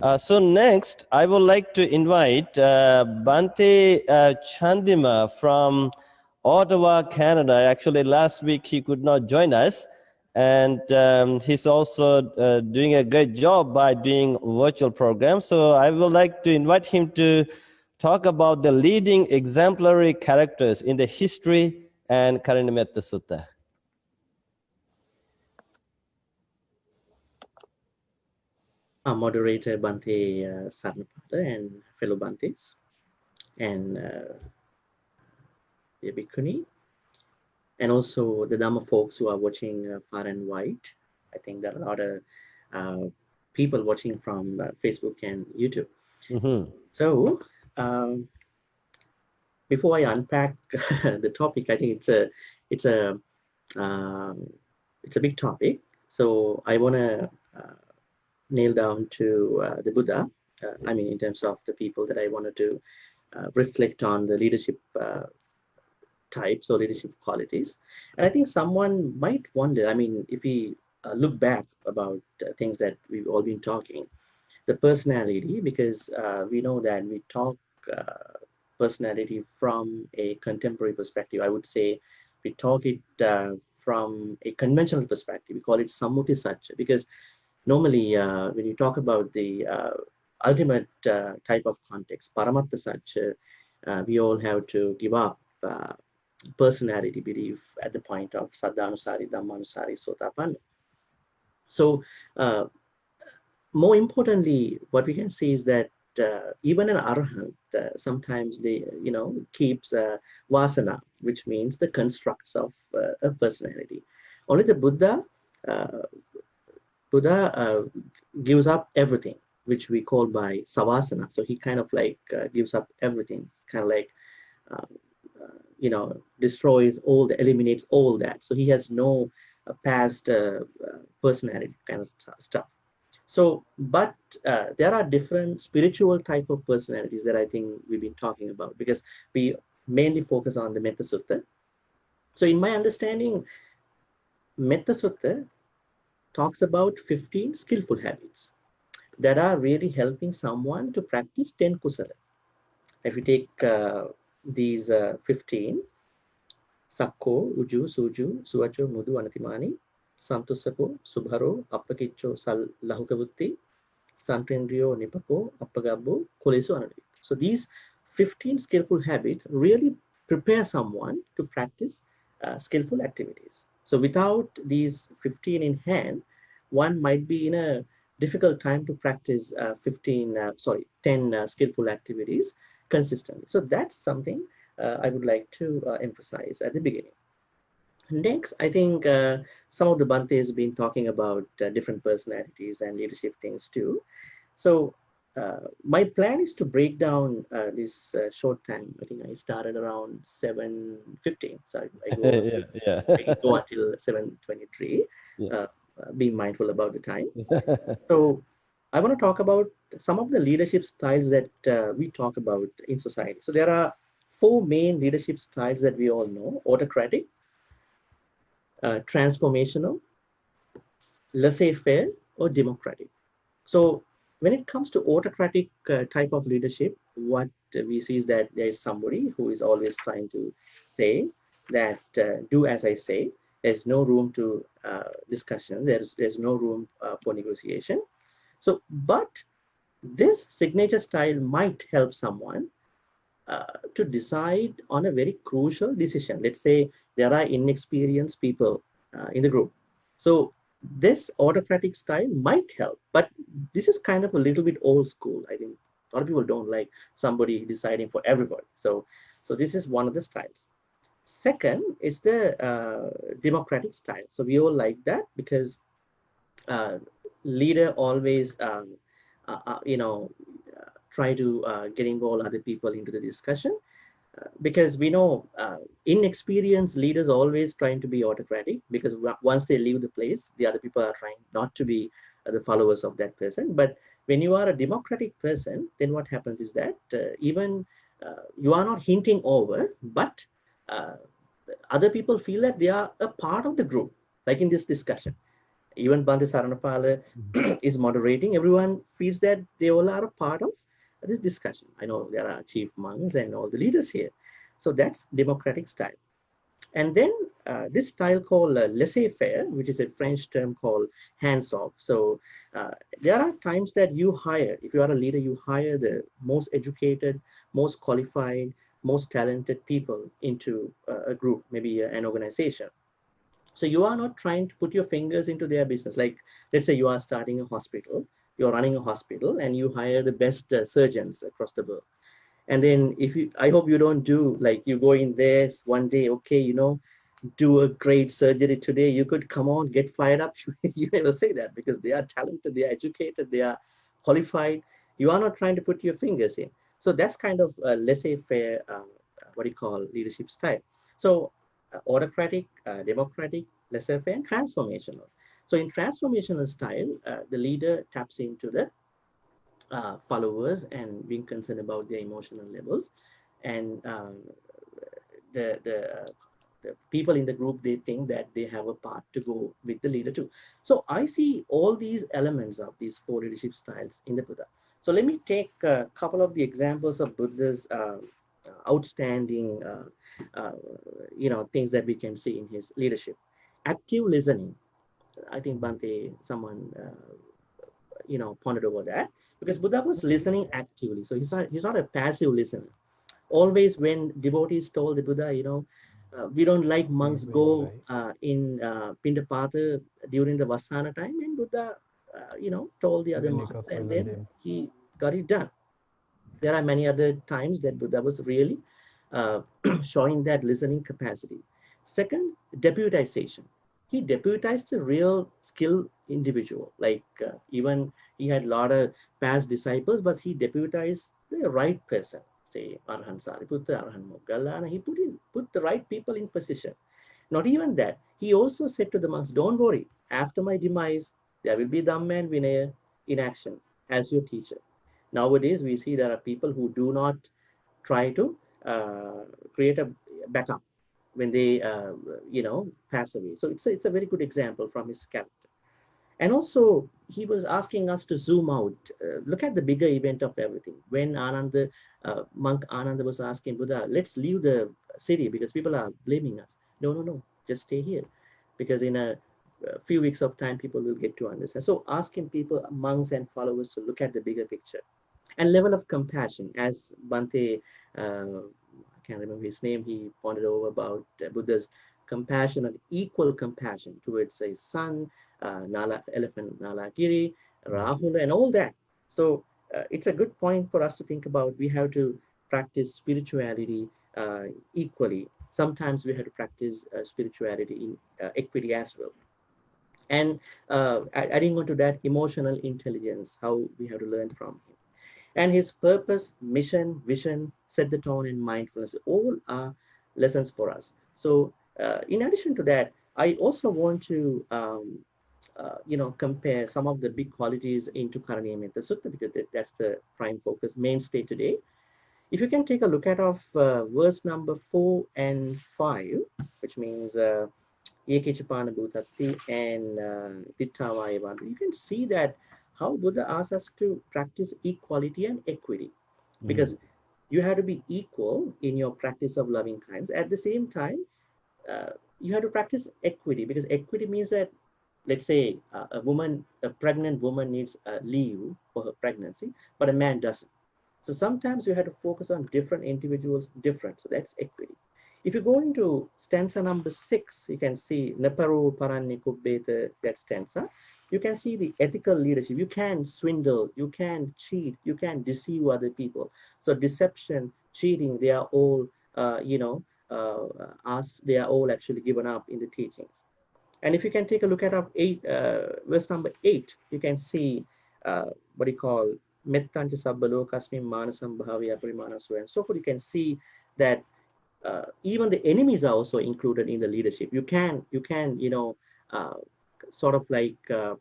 So next, I would like to invite Bhante Chandima from Ottawa, Canada. Actually, last week he could not join us, and he's also doing a great job by doing virtual programs. So I would like to invite him to talk about the leading exemplary characters in the history and Karanimetta Sutta. Moderator Bhante Saranapala and fellow Bhantes and Bhikkhuni, and also the Dhamma folks who are watching far and wide. I think there are a lot of people watching from Facebook and YouTube. Mm-hmm. So before I unpack the topic, I think it's a big topic. So I want to nail down to the Buddha. I mean, in terms of the people that I wanted to reflect on the leadership types or leadership qualities. And I think someone might wonder, I mean, if we look back about things that we've all been talking, the personality, because we know that we talk personality from a contemporary perspective. I would say we talk it from a conventional perspective. We call it Sammuti Satcha, because normally when you talk about the ultimate type of context, Paramatta Satcha, we all have to give up personality belief at the point of Saddhanusari, Dhammanusari, Sotapanna. So more importantly, what we can see is that even an arahant sometimes they keeps vasana, which means the constructs of a personality. Only the Buddha gives up everything, which we call by savasana. So he kind of like gives up everything, kind of like destroys all the, eliminates all that. So he has no past personality kind of stuff. So, but there are different spiritual type of personalities that I think we've been talking about, because we mainly focus on the Metta Sutta. So in my understanding, Metta Sutta talks about 15 skillful habits that are really helping someone to practice 10 kusala. If you take these 15, Sakko, Uju, Suju, Suacho, Mudu, Anatimani, Santusako, Subharo, Appakicho, Sal Lahukavutti, Santendrio, Nipako, Appagabu, Kolesu, Anadi. So these 15 skillful habits really prepare someone to practice skillful activities. So without these 15 in hand, one might be in a difficult time to practice 10 skillful activities consistently. So that's something I would like to emphasize at the beginning. Next, I think some of the Bhante has been talking about different personalities and leadership things too. So my plan is to break down this short time. I think I started around 7:15. So I go, I go until 7:23, being mindful about the time. So I want to talk about some of the leadership styles that we talk about in society. So there are 4 main leadership styles that we all know: autocratic, transformational, laissez faire, or democratic. So when it comes to autocratic type of leadership, what we see is that there is somebody who is always trying to say that do as I say. There's no room to discussion. There's no room for negotiation. So, but this signature style might help someone to decide on a very crucial decision. Let's say there are inexperienced people in the group. So this autocratic style might help, but this is kind of a little bit old school. I think a lot of people don't like somebody deciding for everybody. So this is one of the styles. Second is the democratic style. So we all like that because leader always try to get involved other people into the discussion, because we know inexperienced leaders always trying to be autocratic, because once they leave the place, the other people are trying not to be the followers of that person. But when you are a democratic person, then what happens is that even you are not hinting over, but other people feel that they are a part of the group, like in this discussion. Even Bhante Saranapala is moderating. Everyone feels that they all are a part of this discussion. I know there are chief monks and all the leaders here. So that's democratic style. And then this style called laissez faire, which is a French term called hands off. So there are times that you hire, if you are a leader, you hire the most educated, most qualified, most talented people into a group, maybe an organization. So you are not trying to put your fingers into their business. Like, let's say you are starting a hospital, you're running a hospital, and you hire the best surgeons across the world. And then if you, I hope you don't do like you go in there one day, okay, do a great surgery today. You could come on, get fired up. You never say that because they are talented, they are educated, they are qualified. You are not trying to put your fingers in. So that's kind of a laissez-faire, what do you call leadership style. So autocratic, democratic, laissez-faire, and transformational. So in transformational style, the leader taps into the followers and being concerned about their emotional levels, and the, the the people in the group, they think that they have a part to go with the leader too. So I see all these elements of these four leadership styles in the Buddha. So let me take a couple of the examples of Buddha's outstanding things that we can see in his leadership. Active listening. I think Bhante, someone pondered over that, because Buddha was listening actively. So he's not a passive listener. Always when devotees told the Buddha, we don't like monks go in Pindapata during the Vasana time, and Buddha, told the other monks, and then he got it done. There are many other times that Buddha was really uh, showing that listening capacity. Second, deputization. He deputized a real skilled individual. Like even he had a lot of past disciples, but he deputized the right person. Say Arhan Sariputta, Arhan Moggallana. He put the right people in position. Not even that. He also said to the monks, "Don't worry. After my demise, there will be Dhamma and Vinaya in action as your teacher." Nowadays, we see there are people who do not try to create a backup when they, pass away. So it's a very good example from his character. And also, he was asking us to zoom out, look at the bigger event of everything. When monk Ananda was asking Buddha, let's leave the city because people are blaming us. No, no, no, just stay here. Because in a few weeks of time, people will get to understand. So asking people, monks and followers, to look at the bigger picture. And level of compassion, as Bhante, I can't remember his name, he pointed over about Buddha's compassion and equal compassion towards his son, elephant Nalagiri, Rahula, and all that. So it's a good point for us to think about. We have to practice spirituality equally. Sometimes we have to practice spirituality in equity as well. And adding on to that, emotional intelligence, how we have to learn from him. And his purpose, mission, vision, set the tone, and mindfulness all are lessons for us. So, in addition to that, I also want to compare some of the big qualities into Karaniyamita Sutta, because that's the prime focus mainstay today. If you can take a look at of verse number 4 and 5, which means Ekechapana Bhutatti and Tittavayavada, you can see that how Buddha asks us to practice equality and equity, because you have to be equal in your practice of loving kindness. At the same time, you have to practice equity, because equity means that, let's say, a pregnant woman needs leave for her pregnancy, but a man doesn't. So sometimes you have to focus on different individuals, different. So that's equity. If you go into stanza number 6, you can see Naparu Paranni Kubbeta, that stanza. You can see the ethical leadership. You can swindle, you can cheat, you can deceive other people. So deception, cheating, they are all, they are all actually given up in the teachings. And if you can take a look at verse number 8, you can see what you call Mettancha Sabbalo Kasmi Manasam Bhavya Parimana, so and so forth. You can see that even the enemies are also included in the leadership. You can, uh, sort of like, uh,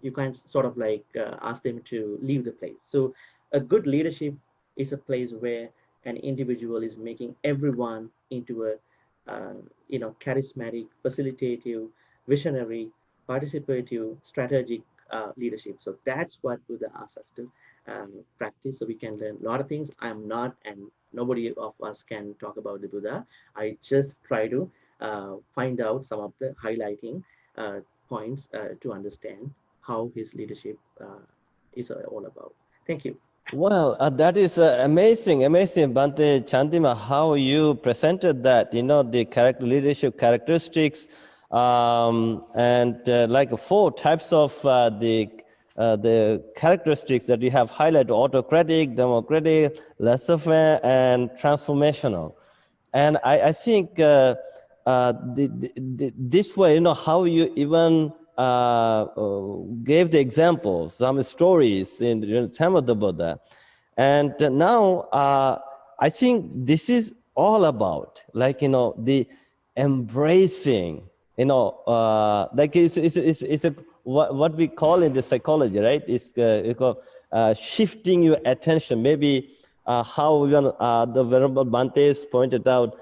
you can sort of like ask them to leave the place. So a good leadership is a place where an individual is making everyone into a charismatic, facilitative, visionary, participative, strategic leadership. So that's what Buddha asks us to practice. So we can learn a lot of things. I'm not, and nobody of us can talk about the Buddha. I just try to find out some of the highlighting points to understand how his leadership is all about. Thank you. Well, that is amazing, amazing, Bhante Chandima, how you presented that, the leadership characteristics, and like four types of the characteristics that you have highlighted: autocratic, democratic, laissez faire, and transformational. And I think this way, how you even gave the examples, some stories in the time of the Buddha. And now I think this is all about, like, the embracing, like it's a, what we call in the psychology, right? It's called shifting your attention. Maybe how even the Venerable Bhante pointed out,